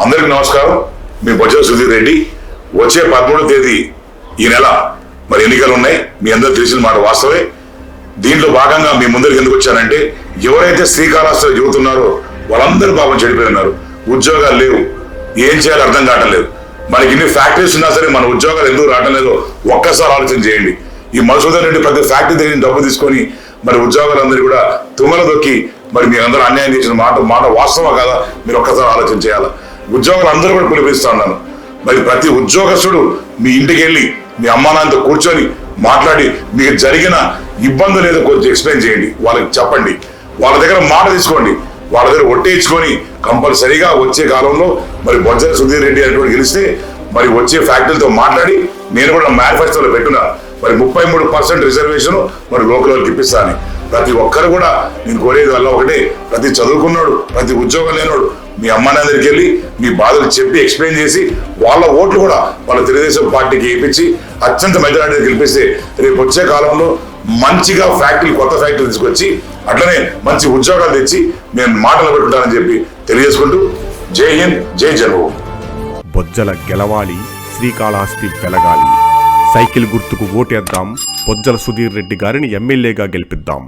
అందరికీ నమస్కారం. మీ బొజ్జల సుధీర్ రెడ్డి. వచ్చే 13వ తేదీ ఈ నెల మరి ఎన్నికలు ఉన్నాయి. మీ అందరూ తెలిసిన మాట వాస్తవే. దీంట్లో భాగంగా మీ ముందరికి ఎందుకు వచ్చానంటే, ఎవరైతే శ్రీకాళహస్తిలో చెబుతున్నారో వాళ్ళందరూ పాపం చెడిపోయినారు. ఉద్యోగాలు లేవు, ఏం చేయాలో అర్థం కావటం లేదు. మనకి ఇన్ని ఫ్యాక్టరీస్ ఉన్నా సరే మన ఉద్యోగాలు ఎందుకు రావటం లేదో ఒక్కసారి ఆలోచన చేయండి. ఈ మధుసూదన్ రెడ్డి ప్రతి ఫ్యాక్టరీ దగ్గర డబ్బు తీసుకొని మరి ఉద్యోగాలందరూ కూడా తుమ్మల దొక్కి మరి మీరు అందరూ అన్యాయం చేసిన మాట వాస్తవం కదా, మీరు ఒక్కసారి ఆలోచన చేయాలి. ఉద్యోగాలు అందరూ కూడా పిలిపిస్తా ఉన్నాను. మరి ప్రతి ఉద్యోగస్తుడు మీ ఇంటికి వెళ్ళి మీ అమ్మా నాన్నతో కూర్చొని మాట్లాడి మీకు జరిగిన ఇబ్బందులు ఏదో కొంచెం ఎక్స్ప్లెయిన్ చేయండి, వాళ్ళకి చెప్పండి. వాళ్ళ దగ్గర మాట తీసుకోండి, వాళ్ళ దగ్గర ఒట్టేయించుకొని కంపల్సరీగా వచ్చే కాలంలో మరి బొజ్జల సుధీర్ రెడ్డి అనేటువంటి గెలిస్తే మరి వచ్చే ఫ్యాక్టరీలతో మాట్లాడి నేను కూడా మేనిఫెస్టోలో పెట్టున్నా మరి 33% రిజర్వేషన్ మరి లోకల్ వాళ్ళకి ఇప్పిస్తాను. ప్రతి ఒక్కరు కూడా నేను కోరేది వల్ల ఒకటే, ప్రతి చదువుకున్నాడు ప్రతి ఉద్యోగం లేనాడు మీ అమ్మ నాన్నరికి వెళ్ళి మీ బాధలు చెప్పి ఎక్స్ప్లెయిన్ చేసి వాళ్ళ ఓట్లు కూడా వాళ్ళ తెలుగుదేశం పార్టీకి వేయించి అత్యంత మెజారిటీ గెలిపిస్తే రేపు వచ్చే కాలంలో మంచిగా కొత్త ఫ్యాక్టరీ తీసుకొచ్చి అట్లనే మంచి ఉద్యోగాలు తెచ్చి నేను మాటలు పెట్టుకుంటానని చెప్పి తెలియజేసుకుంటూ జై హింద్, జై జన్మభూమి. బొజ్జల గెలవాలి, శ్రీకాళహస్తి వెలగాలి. సైకిల్ గుర్తుకు ఓటేద్దాం, బొజ్జల సుధీర్ రెడ్డి గారిని ఎమ్మెల్యేగా గెలిపిద్దాం.